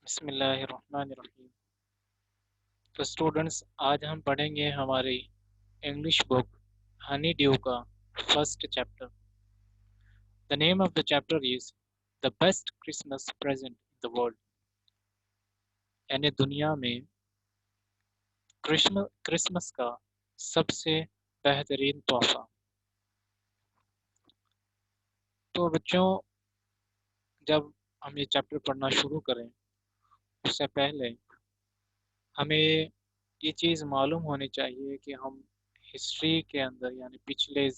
बिस्मिल्लाहिर्रहमानिर्रहीम। तो स्टूडेंट्स, आज हम पढ़ेंगे हमारी इंग्लिश बुक हनी ड्यू का first chapter. The name of the chapter is the best Christmas present in the world. यानी दुनिया में क्रिसमस का सबसे बेहतरीन तोहफा। तो बच्चों, जब हम ये चैप्टर पढ़ना शुरू करें उससे पहले हमें ये चीज़ मालूम होनी चाहिए कि हम हिस्ट्री के अंदर यानी पिछले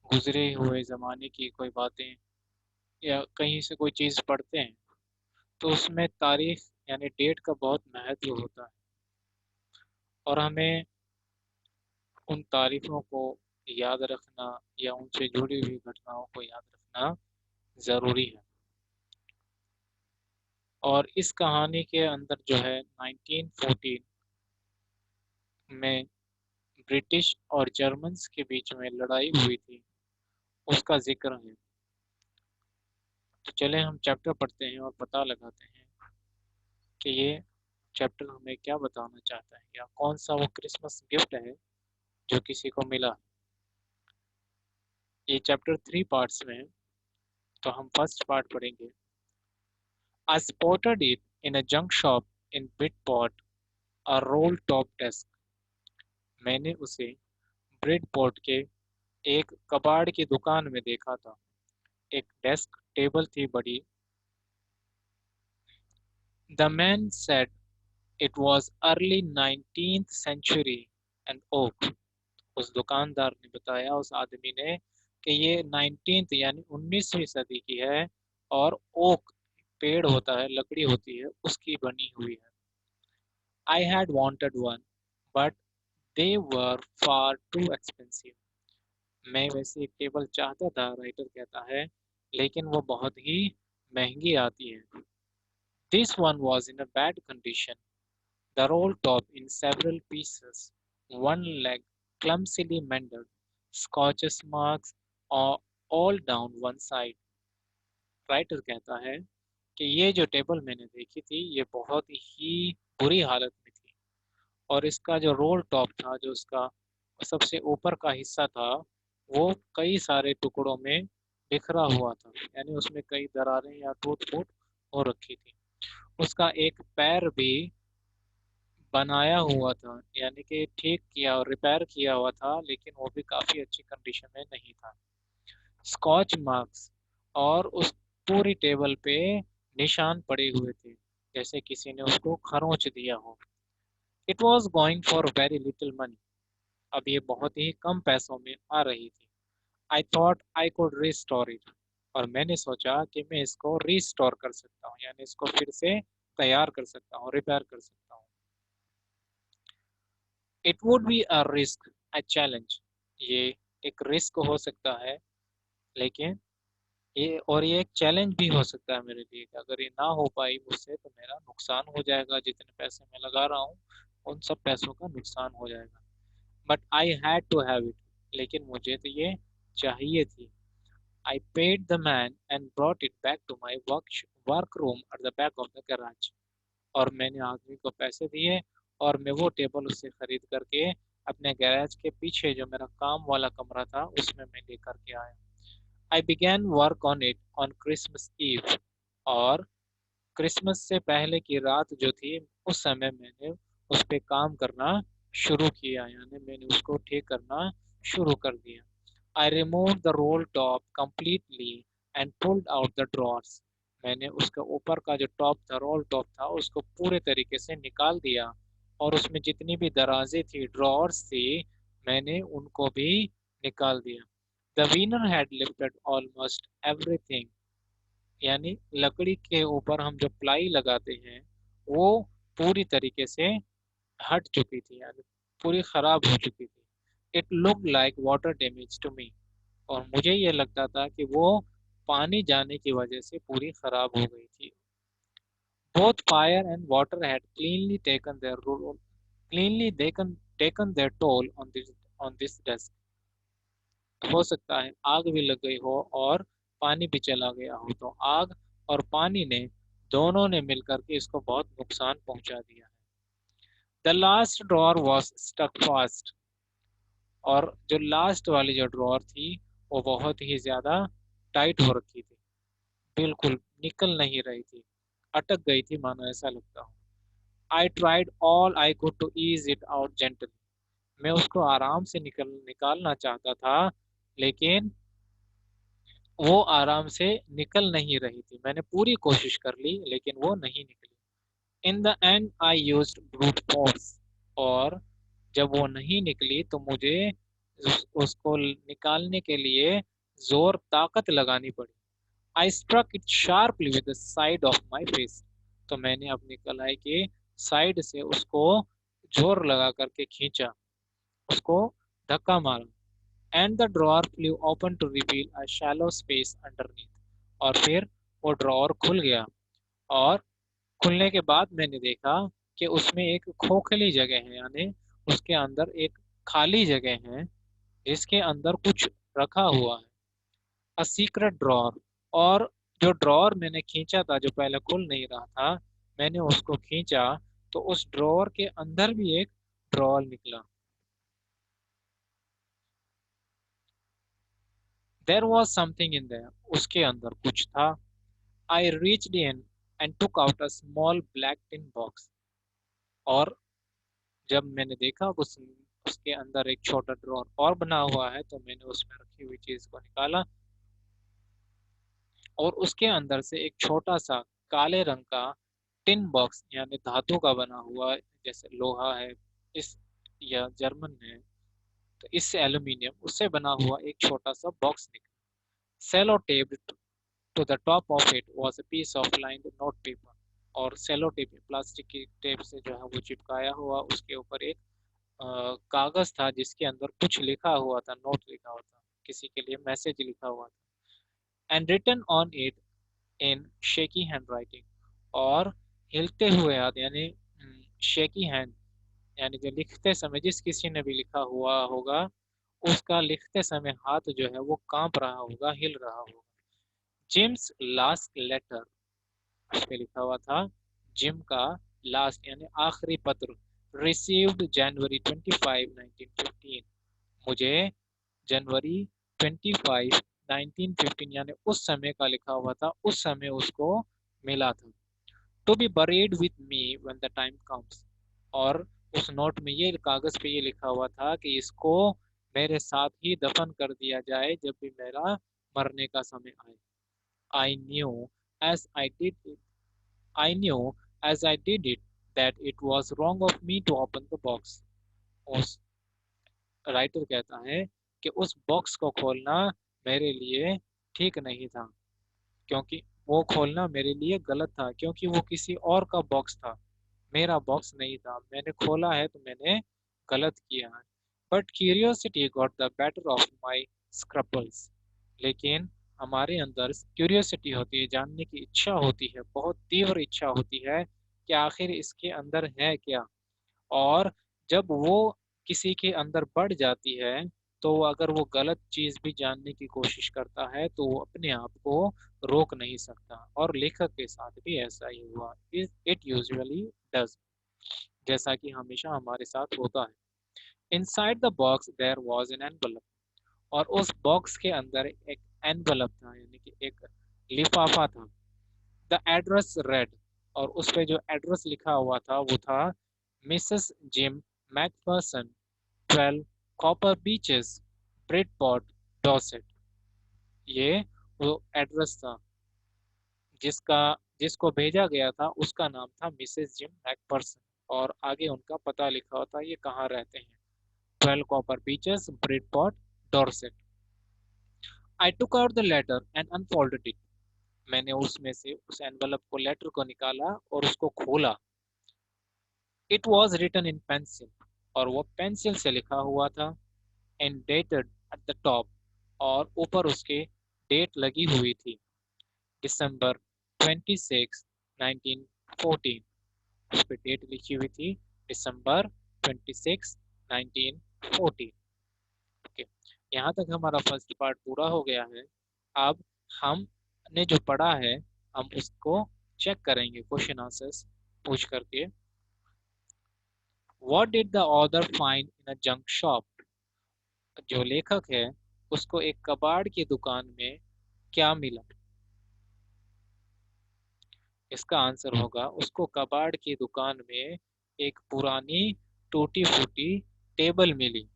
गुजरे हुए ज़माने की कोई बातें या कहीं से कोई चीज़ पढ़ते हैं तो उसमें तारीख यानी डेट का बहुत महत्व होता है, और हमें उन तारीखों को याद रखना या उनसे जुड़ी हुई घटनाओं को याद रखना ज़रूरी है। और इस कहानी के अंदर जो है 1914 में ब्रिटिश और जर्मन्स के बीच में लड़ाई हुई थी, उसका जिक्र है। तो चले हम चैप्टर पढ़ते हैं और पता लगाते हैं कि ये चैप्टर हमें क्या बताना चाहता है या कौन सा वो क्रिसमस गिफ्ट है जो किसी को मिला। ये चैप्टर 3 पार्ट्स में है, तो हम फर्स्ट पार्ट पढ़ेंगे। I spotted it in a junk shop in Bridport, a roll top desk. मैंने उसे ब्रिडपोर्ट के एक कबाड़ की दुकान में देखा था। एक डेस्क टेबल थी बड़ी। The man said it was early 19th century and oak. उस दुकानदार ने बताया, उस आदमी ने, कि ये 19th यानी 19वीं सदी की है और ओक पेड़ होता है, लकड़ी होती है, उसकी बनी हुई है। I had wanted one, but they were far too expensive. मैं वैसे एक टेबल चाहता था, राइटर कहता है, लेकिन वो बहुत ही महंगी आती है। This one was in a bad condition, the roll top in several pieces, one leg clumsily mended, scotches marks all down one side. Writer कहता है कि ये जो टेबल मैंने देखी थी ये बहुत ही बुरी हालत में थी, और इसका जो रोल टॉप था, जो उसका सबसे ऊपर का हिस्सा था, वो कई सारे टुकड़ों में बिखरा हुआ था, यानी उसमें कई दरारें या टूट फूट हो रखी थी। उसका एक पैर भी बनाया हुआ था, यानी कि ठीक किया और रिपेयर किया हुआ था, लेकिन वो भी काफ़ी अच्छी कंडीशन में नहीं था। स्कॉच मार्क्स, और उस पूरी टेबल पे निशान पड़े हुए थे, जैसे किसी ने उसको खरोंच दिया हो। It was going for very little money. अब ये बहुत ही कम पैसों में आ रही थी। I thought I could restore it. और मैंने सोचा कि मैं इसको रिस्टोर कर सकता हूँ, यानी इसको फिर से तैयार कर सकता हूँ, रिपेयर कर सकता हूँ। It would be a risk, a challenge. ये एक रिस्क हो सकता है, लेकिन ये एक चैलेंज भी हो सकता है मेरे लिए कि अगर ये ना हो पाई मुझसे तो मेरा नुकसान हो जाएगा। जितने पैसे मैं लगा रहा हूँ उन सब पैसों का नुकसान हो जाएगा। But I had to have it. लेकिन मुझे तो ये चाहिए थी। I paid the man and brought it back to my work room at the back of the garage. और मैंने आदमी को पैसे दिए और मैं वो टेबल उससे खरीद करके अपने गैराज के पीछे जो मेरा काम वाला कमरा था उसमें मैं लेकर के आया। I began work on it on Christmas Eve. और क्रिसमस से पहले की रात जो थी उस समय मैंने उस पे काम करना शुरू किया, यानी मैंने उसको ठीक करना शुरू कर दिया। I remove the role top completely and pulled out the drawers. मैंने उसका ऊपर का जो टॉप था, रोल टॉप था, उसको पूरे तरीके से निकाल दिया, और उसमें जितनी भी दराजें थी, ड्रॉर्स थी, मैंने उनको भी निकाल दिया। The veneer had lifted almost everything. यानी लकड़ी के ऊपर हम जो प्लाई लगाते हैं वो पूरी तरीके से हट चुकी थी, यानी पूरी खराब हो चुकी थी। It look like water damage to me. और मुझे ये लगता था कि वो पानी जाने की वजह से पूरी खराब हो गई थी। Both fire and water had taken their toll on this desk. हो सकता है आग भी लग गई हो और पानी भी चला गया हो, तो आग और पानी ने दोनों ने मिलकर के इसको बहुत नुकसान पहुंचा दिया है। The last drawer was stuck fast, और जो लास्ट वाली जो ड्रॉअर थी वो बहुत ही ज्यादा टाइट हो रखी थी, बिल्कुल निकल नहीं रही थी, अटक गई थी मानो ऐसा लगता हो। I tried all I could to ease it out gently, मैं उसको आराम से निकालना चाहता था, लेकिन वो आराम से निकल नहीं रही थी। मैंने पूरी कोशिश कर ली लेकिन वो नहीं निकली। In the and I used brute force, और जब वो नहीं निकली तो मुझे उसको निकालने के लिए जोर ताकत लगानी पड़ी। I struck it sharply with the side of my face, तो मैंने अपनी कलाई के साइड से उसको जोर लगा करके खींचा, उसको धक्का मारा। And the drawer flew open to reveal a shallow space underneath, और फिर वो ड्रॉअर खुल गया, और खुलने के बाद मैंने देखा कि उसमें एक खोखली जगह है, यानी उसके अंदर एक खाली जगह है जिसके अंदर कुछ रखा हुआ है, अ सीक्रेट ड्रॉअर। और जो ड्रॉअर मैंने खींचा था, जो पहले खुल नहीं रहा था, मैंने उसको खींचा तो उस ड्रॉअर के अंदर भी एक ड्रॉअर निकला। There was something in there, उसके अंदर कुछ था। I reached in and took out a small black tin box, और जब मैंने देखा उसके अंदर एक छोटा ड्रॉअर और बना हुआ है, तो मैंने उसमें रखी हुई चीज को निकाला, और उसके अंदर से एक छोटा सा काले रंग का टिन बॉक्स, यानी धातु का बना हुआ, जैसे लोहा है इस, या जर्मन है तो इससे एल्यूमिनियम, उससे बना हुआ एक छोटा सा बॉक्स निकला। Cello tape to the top of it was a piece of lined note paper, और सेलो टेप, प्लास्टिक की टेप से जो है वो चिपकाया हुआ, उसके ऊपर एक कागज था जिसके अंदर कुछ लिखा हुआ था, नोट लिखा हुआ था, किसी के लिए मैसेज लिखा हुआ था। And written on it in shaky handwriting, और हिलते हुए हाथ, यानी शेकी हैंड, यानी जो लिखते समय जिस किसी ने भी लिखा हुआ होगा उसका लिखते समय हाथ जो है वो कांप रहा होगा, हिल रहा होगा। जिम्स लास्ट लेटर, उस पे लिखा हुआ था जिम का लास्ट यानी आखिरी पत्र, रिसीव्ड जनवरी 25 1915, मुझे जनवरी 25 1915 यानी उस समय का लिखा हुआ था, उस समय उसको मिला था। To be buried with me when the time comes, और उस नोट में ये कागज पे ये लिखा हुआ था कि इसको मेरे साथ ही दफन कर दिया जाए जब भी मेरा मरने का समय आए। I knew as I did I knew as I did it that it was wrong of me to open the box. उस राइटर कहता है कि उस बॉक्स को खोलना मेरे लिए ठीक नहीं था, क्योंकि वो खोलना मेरे लिए गलत था, क्योंकि वो किसी और का बॉक्स था, मेरा बॉक्स नहीं था। मैंने खोला है तो मैंने गलत किया है। But curiosity got the better of my scruples, लेकिन हमारे अंदर क्यूरियोसिटी होती है, जानने की इच्छा होती है, बहुत तीव्र इच्छा होती है कि आखिर इसके अंदर है क्या। और जब वो किसी के अंदर बढ़ जाती है तो अगर वो गलत चीज भी जानने की कोशिश करता है तो वो अपने आप को रोक नहीं सकता, और लेखक के साथ भी ऐसा ही हुआ। इट यूजुअली डज, जैसा कि हमेशा हमारे साथ होता है। Inside the box there was an envelope, और उस बॉक्स के अंदर एक एनवलप था, यानी कि एक लिफाफा था। द एड्रेस रेड, और उस पे जो एड्रेस लिखा हुआ था वो था Mrs Jim McPherson, 12 Copper Beeches, Bridport, Dorset. ये वो एड्रेस था जिसका जिसको भेजा गया था, उसका नाम था मिसेस जिम मैकफर्सन, और आगे उनका पता लिखा होता है ये कहाँ रहते हैं, 12 Copper Beeches, Bridport, Dorset. I took out the letter and unfolded it, मैंने उसमें से उस एनवलप को, लेटर को निकाला और उसको खोला। It was written in pencil, और वो पेंसिल से लिखा हुआ था। And dated at the top, और ऊपर उसके डेट लगी हुई थी, December 26 1914, उस पर डेट लिखी हुई थी December 26 1914। ओके, यहाँ तक हमारा फर्स्ट पार्ट पूरा हो गया है। अब हमने जो पढ़ा है हम उसको चेक करेंगे क्वेश्चन आंसर्स पूछ करके। What did the author find in a junk shop? जो लेखक है उसको एक कबाड़ की दुकान में क्या मिला? इसका आंसर होगा उसको कबाड़ की दुकान में एक पुरानी टूटी फूटी टेबल मिली।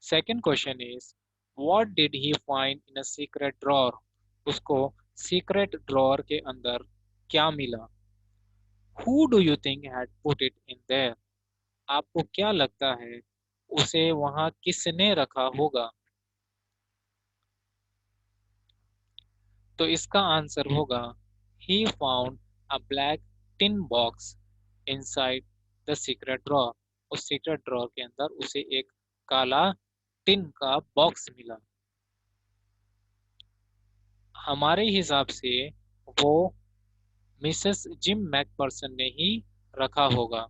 Second question is what did he find in a secret drawer? उसको सीक्रेट ड्रॉर के अंदर क्या मिला? Who do you think had put it in there? आपको क्या लगता है उसे वहां किसने रखा होगा? तो इसका आंसर होगा he found a black tin box inside the secret drawer। उस सीक्रेट ड्रॉर के अंदर उसे एक काला टिन का बॉक्स मिला। हमारे हिसाब से वो मिसेस जिम मैकपर्सन ने ही रखा होगा।